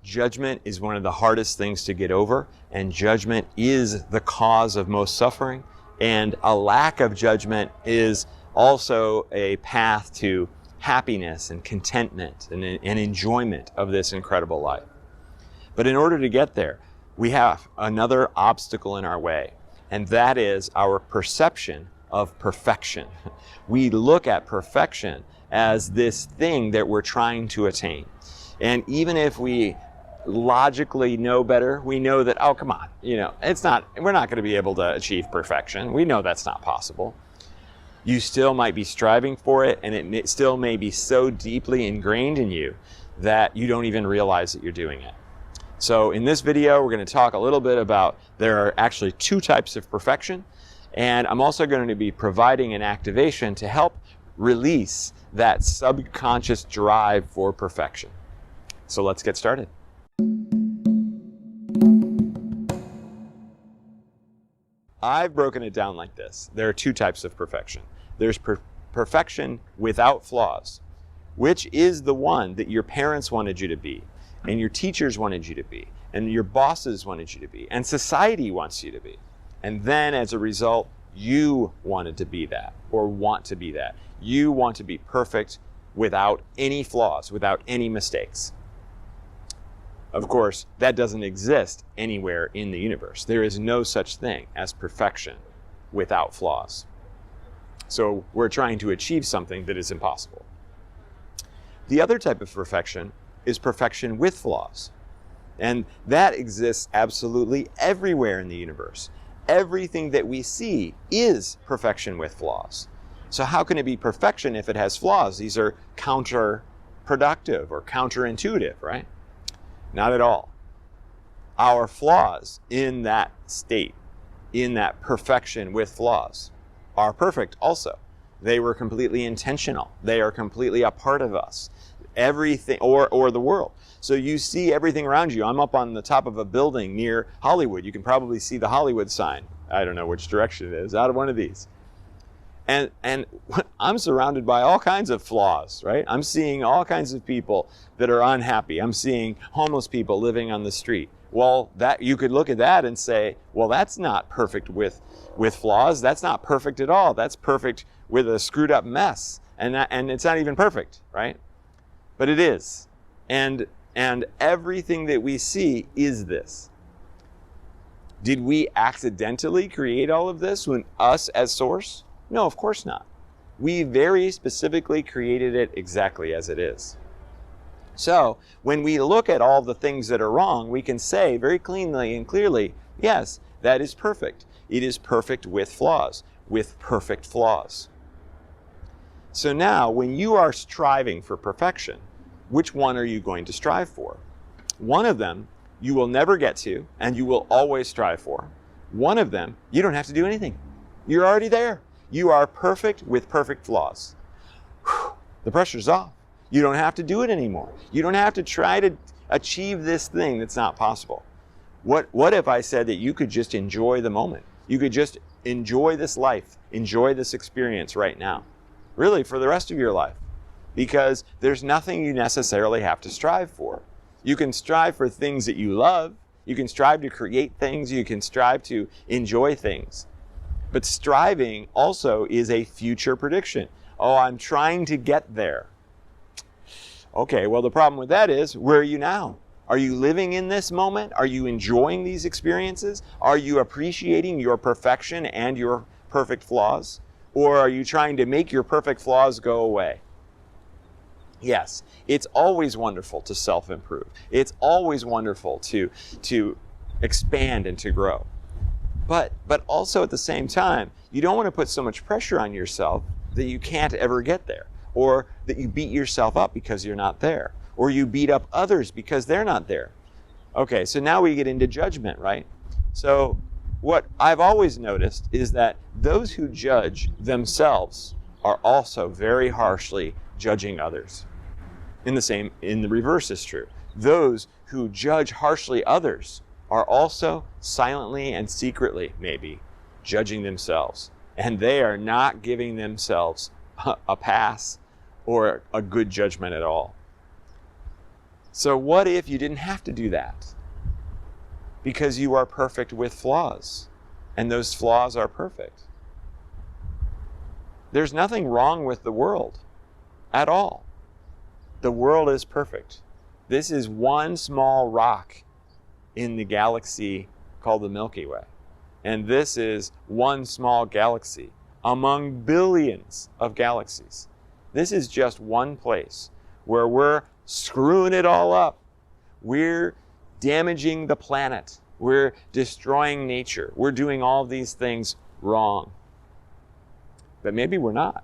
Judgment is one of the hardest things to get over, and judgment is the cause of most suffering. And a lack of judgment is also a path to happiness and contentment and enjoyment of this incredible life. But in order to get there, we have another obstacle in our way, and that is our perception of perfection. We look at perfection as this thing that we're trying to attain. And even if we logically know better, we know that, oh, come on, we're not going to be able to achieve perfection. We know that's not possible. You still might be striving for it, and it still may be so deeply ingrained in you that you don't even realize that you're doing it. So in this video, we're going to talk a little bit about there are actually two types of perfection, and I'm also going to be providing an activation to help release that subconscious drive for perfection. So let's get started. I've broken it down like this. There are two types of perfection. There's perfection without flaws, which is the one that your parents wanted you to be, and your teachers wanted you to be, and your bosses wanted you to be, and society wants you to be. And then as a result, you wanted to be that, or want to be that. You want to be perfect without any flaws, without any mistakes. Of course, that doesn't exist anywhere in the universe. There is no such thing as perfection without flaws. So we're trying to achieve something that is impossible. The other type of perfection is perfection with flaws. And that exists absolutely everywhere in the universe. Everything that we see is perfection with flaws. So how can it be perfection if it has flaws? These are counterproductive or counterintuitive, right? Not at all. Our flaws in that state, in that perfection with flaws, are perfect also. They were completely intentional. They are completely a part of us. Everything, or the world. So you see everything around you. I'm up on the top of a building near Hollywood. You can probably see the Hollywood sign. I don't know which direction it is, out of one of these. And I'm surrounded by all kinds of flaws, right? I'm seeing all kinds of people that are unhappy. I'm seeing homeless people living on the street. Well, that you could look at that and say, well, that's not perfect with flaws. That's not perfect at all. That's perfect with a screwed up mess. And it's not even perfect, right? But it is. And everything that we see is this. Did we accidentally create all of this when us as source? No, of course not. We very specifically created it exactly as it is. So when we look at all the things that are wrong, we can say very cleanly and clearly, yes, that is perfect. It is perfect with flaws, with perfect flaws. So now when you are striving for perfection, which one are you going to strive for? One of them you will never get to and you will always strive for. One of them, you don't have to do anything. You're already there. You are perfect with perfect flaws. Whew, the pressure's off. You don't have to do it anymore. You don't have to try to achieve this thing that's not possible. What if I said that you could just enjoy the moment? You could just enjoy this life, enjoy this experience right now, really for the rest of your life, because there's nothing you necessarily have to strive for. You can strive for things that you love. You can strive to create things. You can strive to enjoy things. But striving also is a future prediction. Oh, I'm trying to get there. Okay, well, the problem with that is, where are you now? Are you living in this moment? Are you enjoying these experiences? Are you appreciating your perfection and your perfect flaws? Or are you trying to make your perfect flaws go away? Yes, it's always wonderful to self-improve. It's always wonderful to expand and to grow. But also at the same time, you don't want to put so much pressure on yourself that you can't ever get there, or that you beat yourself up because you're not there, or you beat up others because they're not there. Okay, so now we get into judgment, right? So what I've always noticed is that those who judge themselves are also very harshly judging others. In the reverse is true. Those who judge harshly others are also silently and secretly, maybe, judging themselves. And they are not giving themselves a pass or a good judgment at all. So what if you didn't have to do that? Because you are perfect with flaws, and those flaws are perfect. There's nothing wrong with the world at all. The world is perfect. This is one small rock in the galaxy called the Milky Way. And this is one small galaxy among billions of galaxies. This is just one place where we're screwing it all up. We're damaging the planet. We're destroying nature. We're doing all these things wrong. But maybe we're not.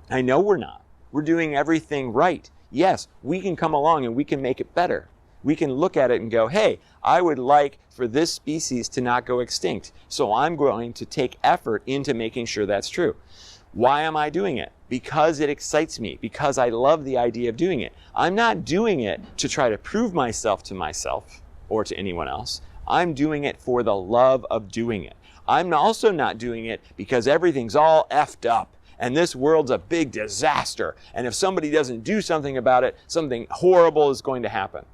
I know we're not. We're doing everything right. Yes, we can come along and we can make it better. We can look at it and go, hey, I would like for this species to not go extinct. So I'm going to take effort into making sure that's true. Why am I doing it? Because it excites me, because I love the idea of doing it. I'm not doing it to try to prove myself to myself or to anyone else. I'm doing it for the love of doing it. I'm also not doing it because everything's all effed up and this world's a big disaster. And if somebody doesn't do something about it, something horrible is going to happen.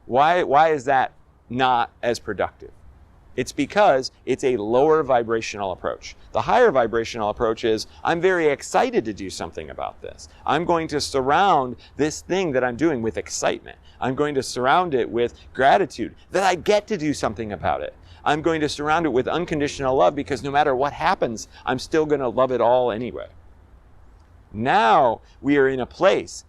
Why is that not as productive? It's because it's a lower vibrational approach. The higher vibrational approach is, I'm very excited to do something about this. I'm going to surround this thing that I'm doing with excitement. I'm going to surround it with gratitude that I get to do something about it. I'm going to surround it with unconditional love because no matter what happens, I'm still going to love it all anyway. Now we are in a place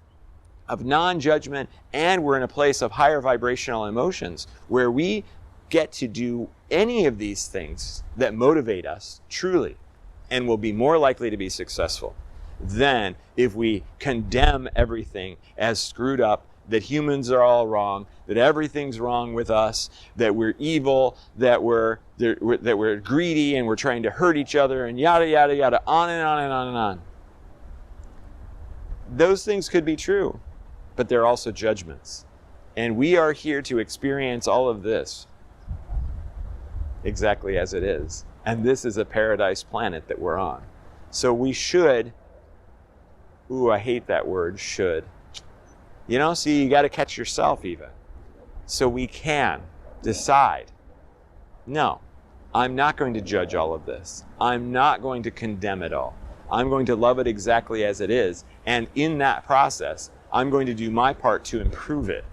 of non-judgment, and we're in a place of higher vibrational emotions where we get to do any of these things that motivate us truly, and will be more likely to be successful than if we condemn everything as screwed up, that humans are all wrong, that everything's wrong with us, that we're evil, that we're greedy and we're trying to hurt each other, and yada, yada, yada, on and on and on and on. Those things could be true, but they're also judgments. And we are here to experience all of this exactly as it is. And this is a paradise planet that we're on. So we should, I hate that word, should. You know, see, you got to catch yourself even. So we can decide, no, I'm not going to judge all of this. I'm not going to condemn it all. I'm going to love it exactly as it is. And in that process, I'm going to do my part to improve it.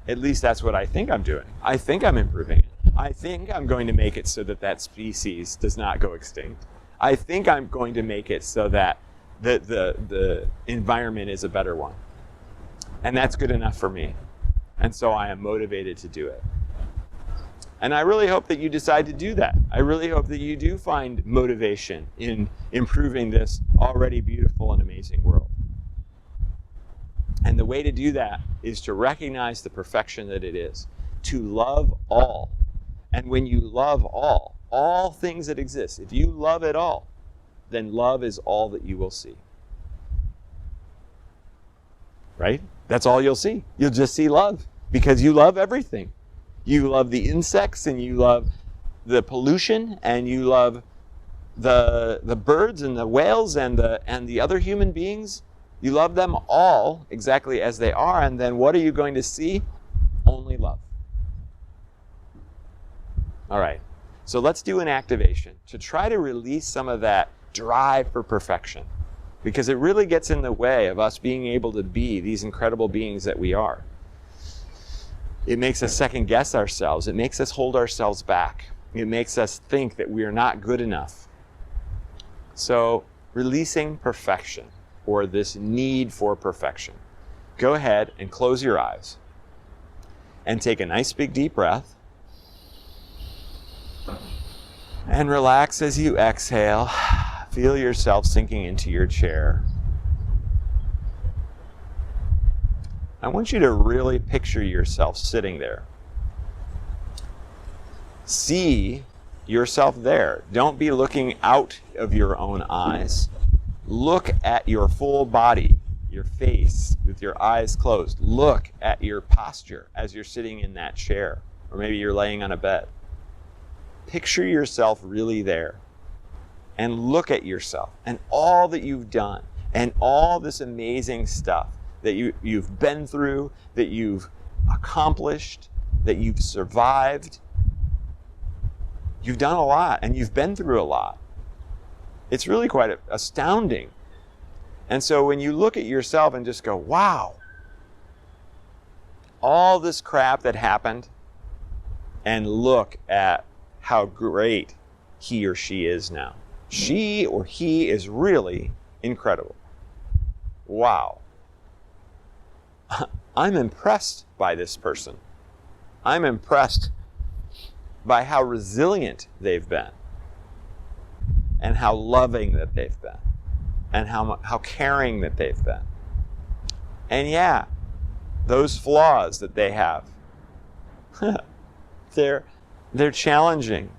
At least that's what I think I'm doing. I think I'm improving it. I think I'm going to make it so that that species does not go extinct. I think I'm going to make it so that the environment is a better one. And that's good enough for me. And so I am motivated to do it. And I really hope that you decide to do that. I really hope that you do find motivation in improving this already beautiful and amazing world. And the way to do that is to recognize the perfection that it is, to love all. And when you love all things that exist, if you love it all, then love is all that you will see. Right? That's all you'll see. You'll just see love because you love everything. You love the insects, and you love the pollution, and you love the birds and the whales and the other human beings. You love them all exactly as they are, and then what are you going to see? Only love. All right, so let's do an activation to try to release some of that drive for perfection, because it really gets in the way of us being able to be these incredible beings that we are. It makes us second guess ourselves. It makes us hold ourselves back. It makes us think that we are not good enough. So releasing perfection, or this need for perfection. Go ahead and close your eyes and take a nice big deep breath. And relax as you exhale. Feel yourself sinking into your chair. I want you to really picture yourself sitting there. See yourself there. Don't be looking out of your own eyes. Look at your full body, your face, with your eyes closed. Look at your posture as you're sitting in that chair, or maybe you're laying on a bed. Picture yourself really there, and look at yourself and all that you've done and all this amazing stuff that you've been through, that you've accomplished, that you've survived. You've done a lot and you've been through a lot. It's really quite astounding. And so when you look at yourself and just go, wow, all this crap that happened, and look at how great he or she is now. She or he is really incredible. Wow. I'm impressed by this person. I'm impressed by how resilient they've been, and how loving that they've been, and how caring that they've been. And yeah, those flaws that they have, they're challenging.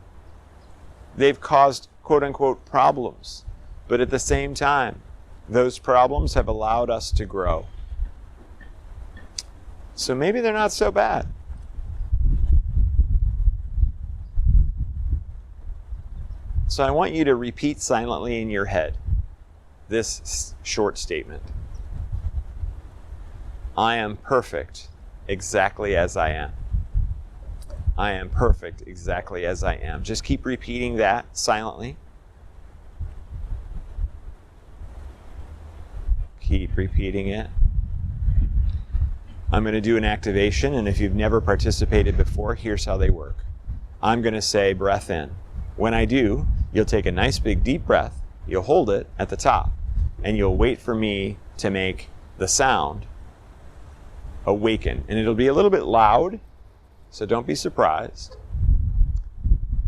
They've caused quote unquote problems, but at the same time, those problems have allowed us to grow. So maybe they're not so bad. So I want you to repeat silently in your head this short statement. I am perfect exactly as I am. I am perfect exactly as I am. Just keep repeating that silently. Keep repeating it. I'm going to do an activation, and if you've never participated before, here's how they work. I'm going to say breath in. When I do, you'll take a nice big deep breath, you'll hold it at the top, and you'll wait for me to make the sound awaken. And it'll be a little bit loud, so don't be surprised.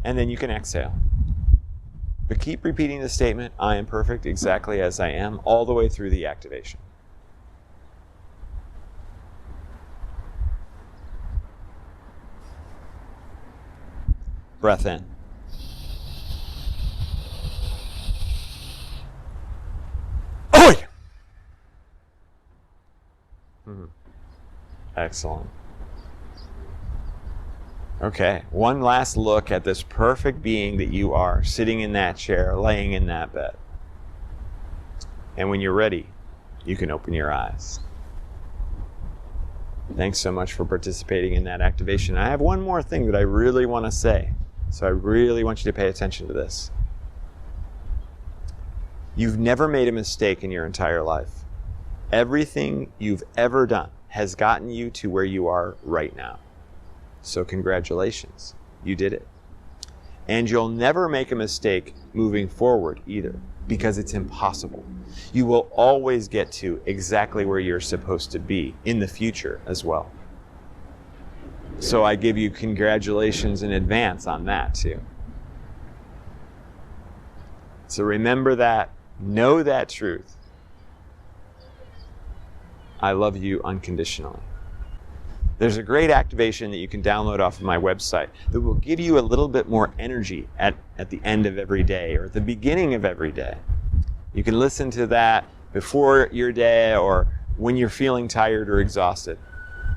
And then you can exhale. But keep repeating the statement, I am perfect exactly as I am, all the way through the activation. Breath in. Oi! Excellent. Okay, one last look at this perfect being that you are, sitting in that chair, laying in that bed. And when you're ready, you can open your eyes. Thanks so much for participating in that activation. I have one more thing that I really want to say, so I really want you to pay attention to this. You've never made a mistake in your entire life. Everything you've ever done has gotten you to where you are right now. So congratulations, you did it. And you'll never make a mistake moving forward either, because it's impossible. You will always get to exactly where you're supposed to be in the future as well. So I give you congratulations in advance on that too. So remember that, know that truth. I love you unconditionally. There's a great activation that you can download off of my website that will give you a little bit more energy at the end of every day or at the beginning of every day. You can listen to that before your day or when you're feeling tired or exhausted.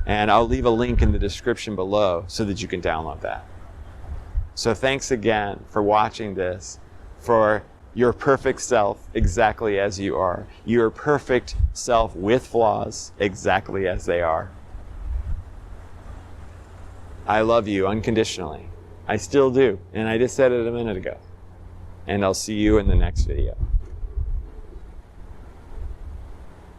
And I'll leave a link in the description below so that you can download that. So thanks again for watching this, for your perfect self exactly as you are. Your perfect self with flaws exactly as they are. I love you unconditionally. I still do, and I just said it a minute ago. And I'll see you in the next video.